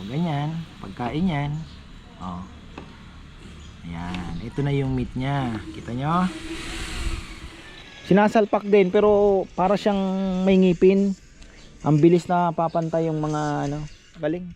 ganyan. Pagkain yan. Oh. Ayan. Ito na yung meat niya. Kita nyo? Sinasalpak din pero para siyang may ngipin. Ang bilis na papantay yung mga ano. Galing.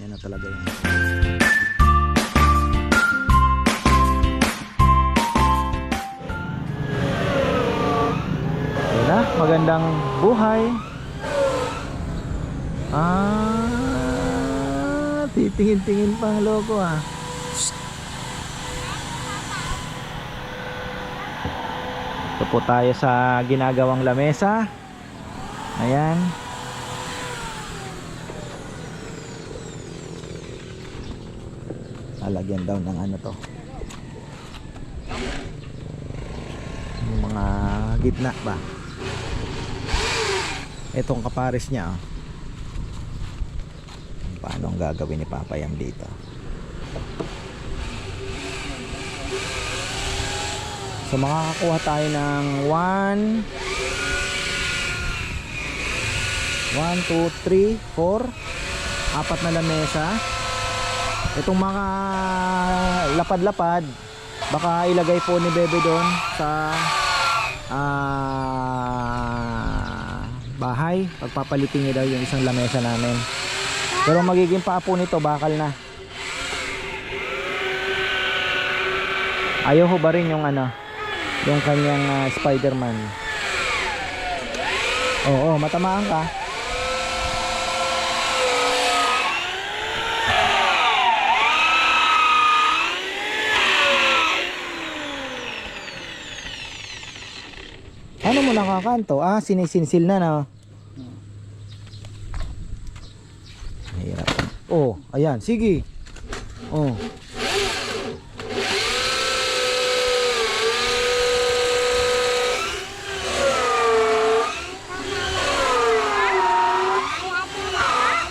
Yan na talaga yun. Yan na. Magandang buhay. Titingin-tingin pang loko ah. Ito po tayo sa ginagawang lamesa. Ayan. Lalagyan daw ng ano to. Yung mga gitna ba. Itong kapares niya oh. Paano ang gagawin ni Papa Yam dito? So makakakuha tayo ng 1 2 3 4 apat na lamesa. Itong mga lapad-lapad baka ilagay po ni Bebe doon sa bahay. Pagpapalitin niya daw yung isang lamesa namin. Pero magiging paapo nito bakal na. Ayaw ho ba rin yung ano, yung kanyang Spider-Man? Oo, matamaan ka. Ano mo nakakanto? Sinisinsil na na. Mahirap. Oh, ayan, sige. Oh.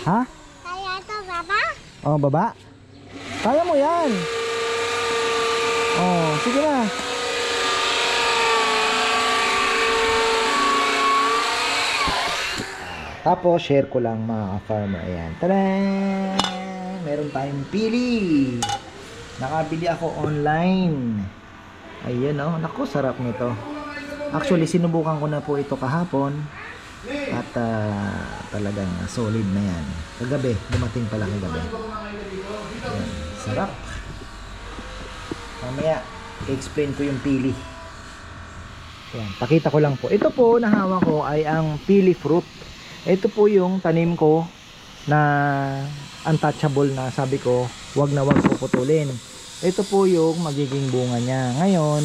Ha? Kaya ito, Baba? Oh, baba. Kaya mo yan. Oh, sige na. Tapos, share ko lang mga farmer. Ayan. Tadaan! Meron tayong pili. Nakabili ako online. Ayan oh. Naku, sarap nito. Actually, sinubukan ko na po ito kahapon. At talagang solid na yan. Kagabi, dumating pala kagabi. Ayan. Sarap. Mamaya, i-explain ko yung pili. Ayan. Pakita ko lang po. Ito po, nahawa ko ay ang pili fruit. Ito po yung tanim ko na untouchable na sabi ko wag na wag puputulin. Ito po yung magiging bunga niya. Ngayon,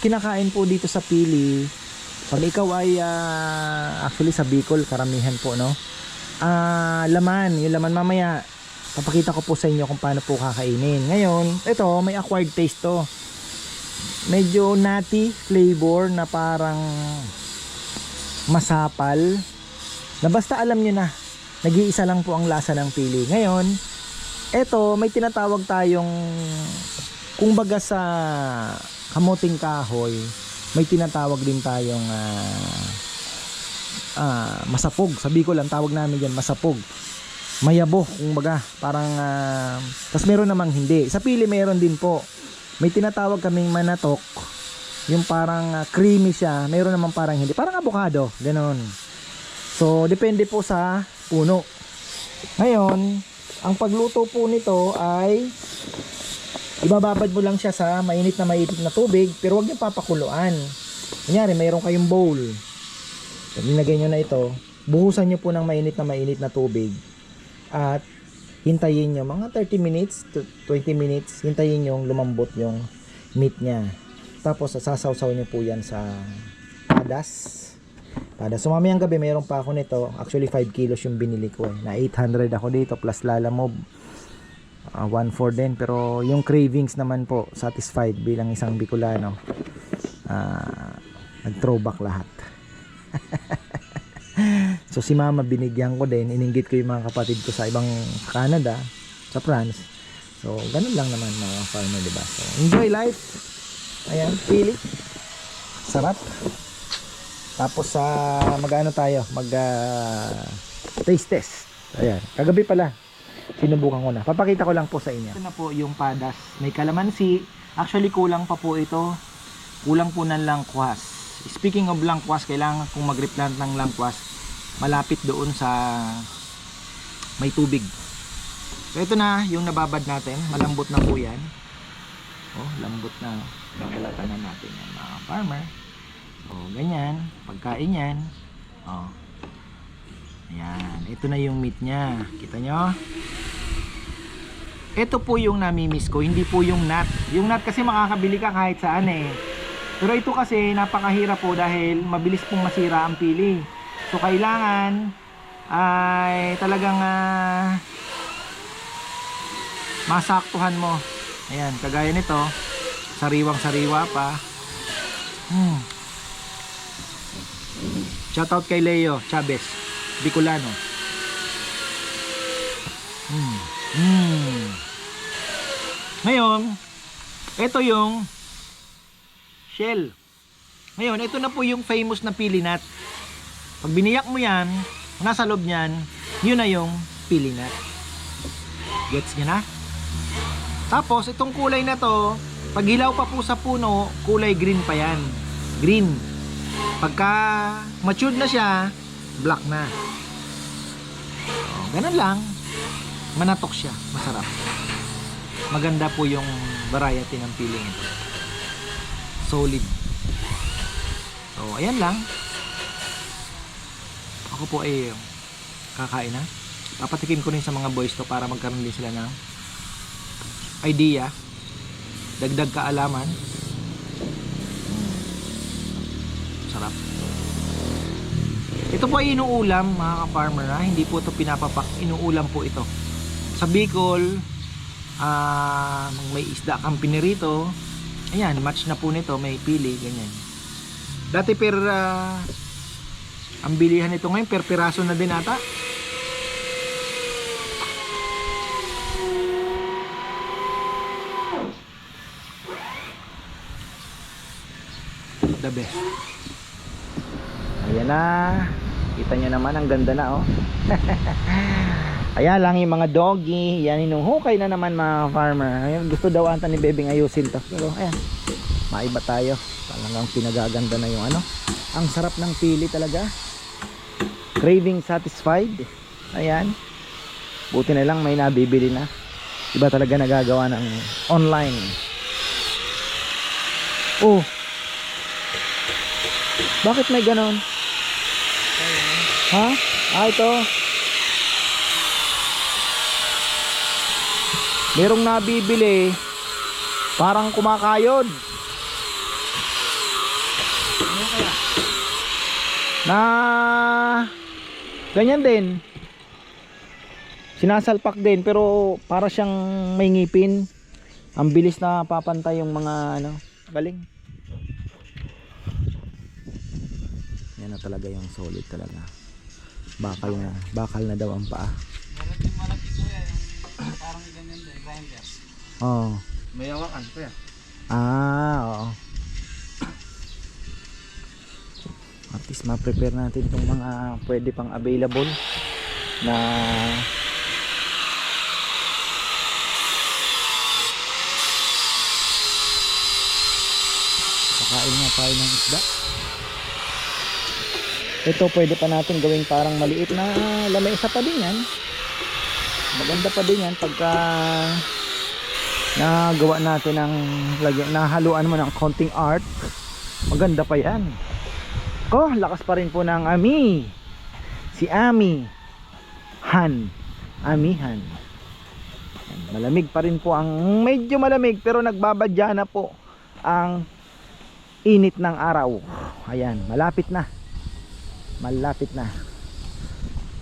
kinakain po dito sa pili. Pag ikaw ay actually sa Bicol karamihan po no. Laman, yung laman mamaya papakita ko po sa inyo kung paano po kakainin. Ngayon, ito may acquired taste to. Medyo nutty flavor na parang masapal na basta alam nyo na nag-iisa lang po ang lasa ng pili. Ngayon eto may tinatawag tayong kung baga sa kamuting kahoy may tinatawag din tayong masapog. Sabi ko lang tawag namin yan masapog, mayabo kung baga parang tas meron namang hindi. Sa pili meron din po, may tinatawag kaming manatok, yung parang creamy siya. Mayroon naman parang hindi, parang avocado, ganoon. So depende po sa puno. Ngayon, ang pagluto po nito ay ibababad mo lang siya sa mainit na tubig, pero huwag niyo papakuluan. Kunyari mayroon kayong bowl, nilagay nyo na ito, buhusan nyo po ng mainit na tubig at hintayin nyo mga 30 minutes to 20 minutes. Hintayin nyo lumambot yung meat nya. Tapos sasawsaw nyo po yan sa padas. So mamayang gabi mayroon pa ako nito. Actually 5 kilos yung binili ko na 800 ako dito plus Lalamove 1.4 din. Pero yung cravings naman po satisfied bilang isang Bicolano. Nag throwback lahat. So si mama binigyan ko din. Ininggit ko yung mga kapatid ko sa ibang Canada, sa France. So ganun lang naman mga farmer, diba? So enjoy life. Ayan, pili. Sarap. Tapos mag-ano tayo, taste test. Ayan, kagabi pala sinubukan ko na. Papakita ko lang po sa inyo. Ito na po yung padas. May kalamansi. Actually kulang pa po ito. Kulang po ng langkwas. Speaking of langkwas, kailangan kung mag-replant ng langkwas malapit doon sa may tubig. So ito na yung nababad natin. Malambot na po yan. Oh, lambot na. Babalatan na natin yan mga farmer. Oh, ganyan. Pagkain yan. Oh. Ayan. Ito na yung meat nya. Kita nyo? Ito po yung namimiss ko. Hindi po yung nut. Yung nut kasi makakabili ka kahit saan eh. Pero ito kasi napakahirap po dahil mabilis pong masira ang pili. So kailangan ay talagang masaktuhan mo. Ayan. Kagaya nito. Sariwang sariwa pa. Shoutout kay Leo Chavez, Bicolano. Ngayon, ito yung shell. Ngayon, ito na po yung famous na pili nut. Pag biniyak mo yan, nasa loob niyan, yun na yung pili nut. Gets nyo na? Tapos, itong kulay na to, pag hilaw pa po sa puno, kulay green pa yan. Green. Pagka matured na siya, black na. Ganun lang. Manatok siya. Masarap. Maganda po yung variety ng piling ito. Solid. So, ayan lang. Ako po ay kakain na. Papatikim ko rin sa mga boys to para magkaroon din sila ng idea. Dagdag kaalaman. Sarap. Ito po ay inuulam mga ka-farmer ha? Hindi po ito pinapapak, inuulam po ito. Sa Bicol, may isda kang pinirito. Ayan, match na po nito, may pili, ganyan. Dati ang bilihan nito ngayon per piraso na din ata. The best. Ayan na. Kita nyo naman, ang ganda na oh. Ayan lang yung mga doggy. Yan, hinuhukay na naman mga farmer. Ayun, gusto daw ata ni Bebeng ayusin to. Pero ayan, maiba tayo. Talagang pinagaganda na yung ano. Ang sarap ng pili talaga. Craving satisfied. Ayan. Buti na lang may nabibili na. Iba talaga nagagawa ng online. Oh, bakit may ganon? Ha? Ito. Merong nabibili. Parang kumakayod. Ano kaya? Na ganyan din. Sinasalpak din pero para siyang may ngipin. Ang bilis na papantay yung mga ano. Galing. Yan na talaga yung solid talaga. Bakal na daw ang paa. Malaki po yan. Parang ganyan din, grinder. Oo. May hawakan po yan. Oo. At least ma-prepare natin itong mga pwede pang available na pakain nga tayo ng isda. Ito pwede pa natin gawing parang maliit na lamesa pa din yan. Maganda pa din yan pagka nagawa natin ng nahaluan mo ng konting art. Maganda pa yan. Lakas pa rin po ng Ami. Si Ami Han. Ami Han. Malamig pa rin po ang medyo malamig pero nagbabadya na po ang init ng araw. Ayan, malapit na. Malapit na.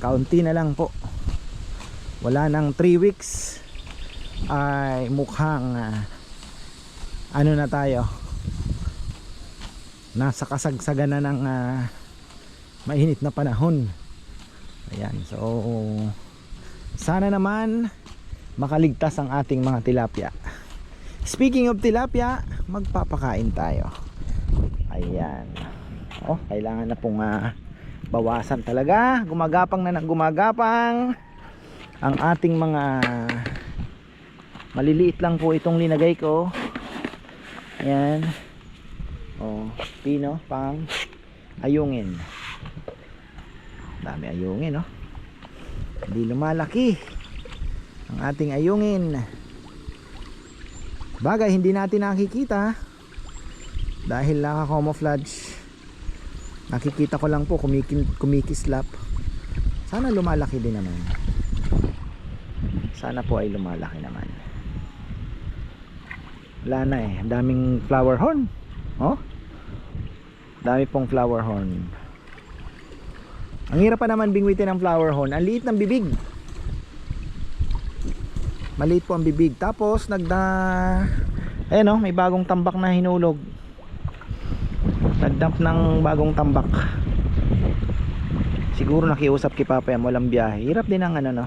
Kaunti na lang po. Wala nang 3 weeks ay mukhang ano na tayo, nasa kasagsagan na ng mainit na panahon. Ayan, so sana naman makaligtas ang ating mga tilapia. Speaking of tilapia, magpapakain tayo. Ayan. Oh, kailangan na pong bawasan talaga. Gumagapang na gumagapang ang ating mga maliliit lang po itong linagay ko. Ayan. Oh, pino pang ayungin. Dami ayungin, no? Hindi lumalaki ang ating ayungin. Bagay hindi natin nakikita dahil naka-camouflage. Nakikita ko lang po kumikislap. Sana lumalaki din naman. Sana po ay lumalaki naman. Wala na eh. Daming flower horn. Oh? Dami pong flower horn. Ang hirap pa naman bingwitin ng flower horn. Ang liit ng bibig. Maliit po ang bibig. Tapos ayan oh, may bagong tambak na hinulog. Nagdump ng bagong tambak. Siguro nakiusap kay Papa yan, walang biyahe. Hirap din ang ano no,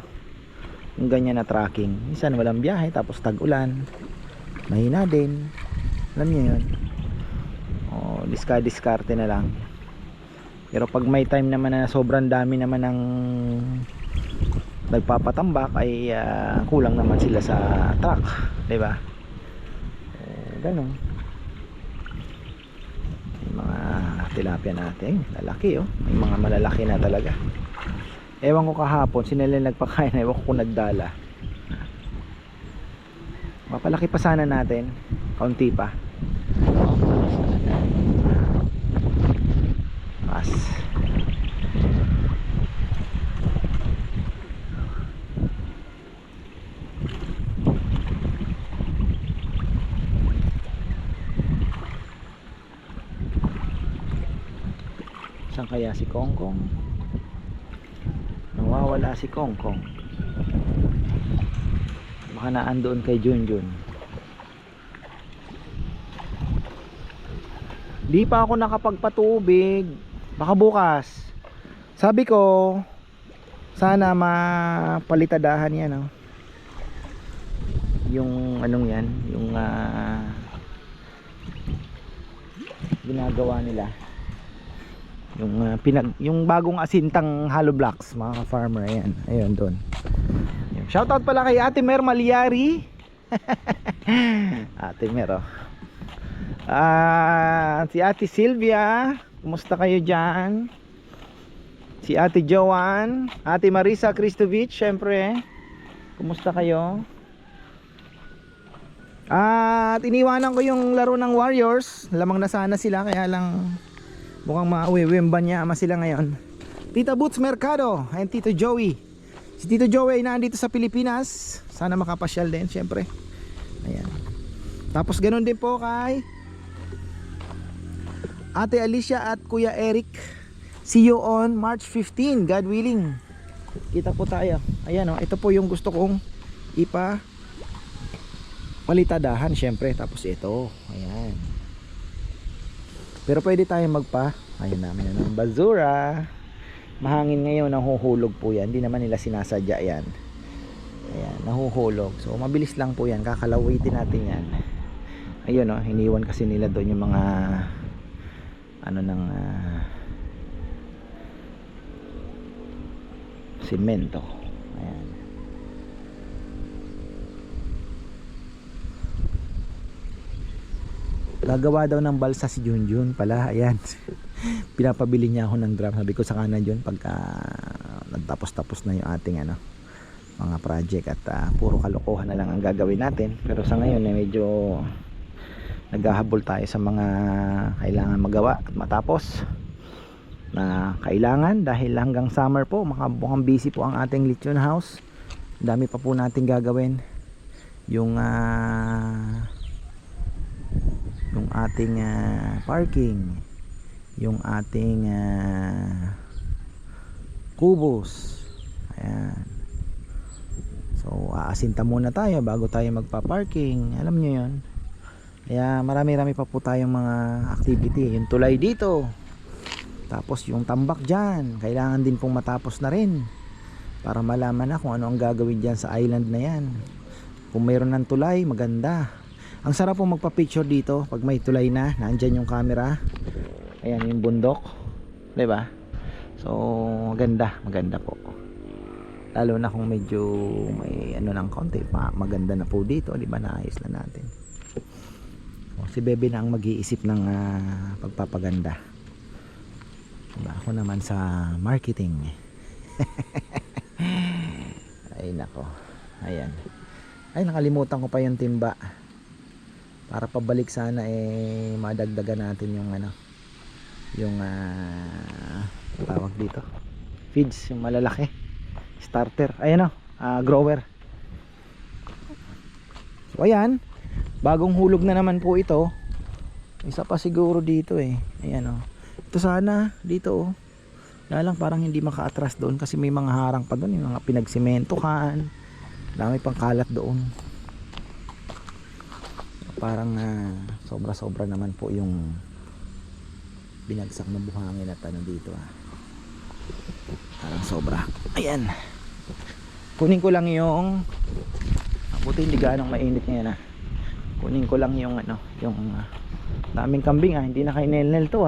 yung ganyan na tracking. Minsan walang biyahe, tapos tag-ulan, mahina din. Alam niyo yun. Oh, diskarte na lang. Pero pag may time naman na sobrang dami naman ng nagpapatambak ay kulang naman sila sa truck, 'di ba? Ganun. Yung mga tilapia natin, lalaki oh. May mga malalaki na talaga. Ewan ko kahapon, sila nagpakain, ewan ko kung nagdala. Mapalaki pa sana natin, kaunti pa. Mas saan kaya si Kongkong? Nawawala si Kongkong. Baka naandoon kay Junjun. Di pa ako nakapagpatubig. Baka bukas. Sabi ko sana mapalitadahan yan oh. Yung anong yan, yung ginagawa nila. Yung bagong asintang hollow blocks, mga farmer yan. Ayun doon. Shoutout pala kay Ate Mer Maliari. Ate Mer oh. Si Ate Sylvia, kumusta kayo dyan? Si Ate Joanne, Ate Marisa Kristovich, syempre, kumusta kayo? At iniwanan ko yung laro ng Warriors. Lamang na sana sila, kaya lang mukhang mauwi-wimban ama sila ngayon. Tita Boots Mercado and Tito Joey. Si Tito Joey ay nandito sa Pilipinas. Sana makapasyal din, syempre. Ayan. Tapos ganoon din po kay Ate Alicia at Kuya Eric. See you on March 15, God willing. Kita po tayo. Ayan oh, ito po yung gusto kong palitadahan, syempre. Tapos ito, ayan. Pero pwede tayong ayun namin ng basura. Mahangin ngayon, nahuhulog po yan. Hindi naman nila sinasadya yan. Ayan, nahuhulog. So mabilis lang po yan, kakalawitin natin yan. Ayun oh, hiniwan kasi nila doon yung mga semento. Ayan. Gagawa daw ng balsa si Junjun pala. Ayan. Pinapabili niya ako ng drum. Sabi ko sa kanan yun pagka nagtapos-tapos na yung ating mga project at puro kalokohan na lang ang gagawin natin. Pero sa ngayon medyo naghahabol tayo sa mga kailangan magawa at matapos na kailangan, dahil hanggang summer po mukhang busy po ang ating Lithium House. Dami pa po natin gagawin. Yung ating parking, yung ating kubos. Ayan. So aasinta muna tayo bago tayo magpa-parking. Alam nyo yun. Kaya marami-rami pa po tayong mga activity. Yung tulay dito, tapos yung tambak dyan, kailangan din pong matapos na rin para malaman na kung ano ang gagawin dyan sa island na yan. Kung mayroon ng tulay, maganda. Ang sarap po magpa-picture dito pag may tulay na, nandyan yung camera. Ayan yung bundok, 'di ba? So maganda po. Lalo na kung medyo may ano ng konti, maganda na po dito, 'di ba? Naayos na natin. O, si Bebe na ang mag-iisip ng pagpapaganda. Diba? Ako naman sa marketing. Ay nako. Ayan. Ay nakalimutan ko pa yung timba. Para pabalik sana madagdagan natin yung yung tawag dito. Feeds, yung malalaki. Starter. Ayan grower. So ayan. Bagong hulog na naman po ito. Isa pa siguro dito Ayan Ito sana dito Lang parang hindi maka-atras doon kasi may mga harang pa doon, yung mga pinagsementohan. Dami pang kalat doon. Parang sobra-sobra naman po yung binagsak na buhangin at dito Parang sobra. Ayan. Kunin ko lang yung buti hindi gaanong mainit ngayon Kunin ko lang yung yung daming kambing hindi na kainelnel to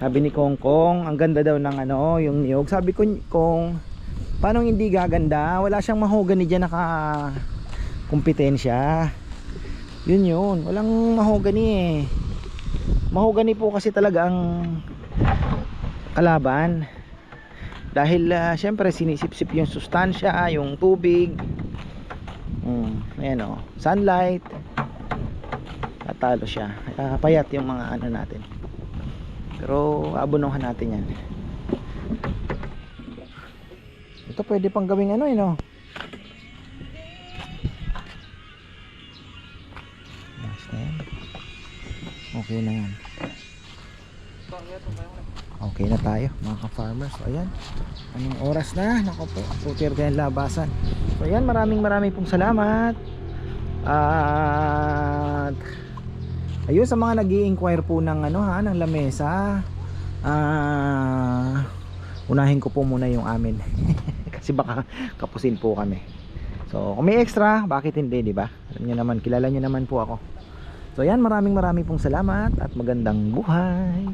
Sabi ni Kongkong, ang ganda daw ng yung niyog. Sabi ko, Kong, paano hindi gaganda? Wala siyang mahogany diyan kompetensya. Yun. Walang mahogany Mahogany po kasi talaga ang kalaban. Dahil syempre sinisipsip yung sustansya, yung tubig. Ayan sunlight. Tatalo siya. Payat yung mga natin. Pero abunuhan natin yan. Ito pwede pang gawing Okay na yan. Okay na tayo mga ka-farmers. So ayan, anong oras na? Naku po, 2:30 yung labasan. So ayan, maraming pong salamat. At ayun, sa mga nag-i-inquire po ng ng lamesa, unahin ko po muna yung amin. Kasi baka kapusin po kami. So kung may extra, bakit hindi, di ba? Alam niyo naman, kilala niyo naman po ako. So ayan, maraming pong salamat at magandang buhay.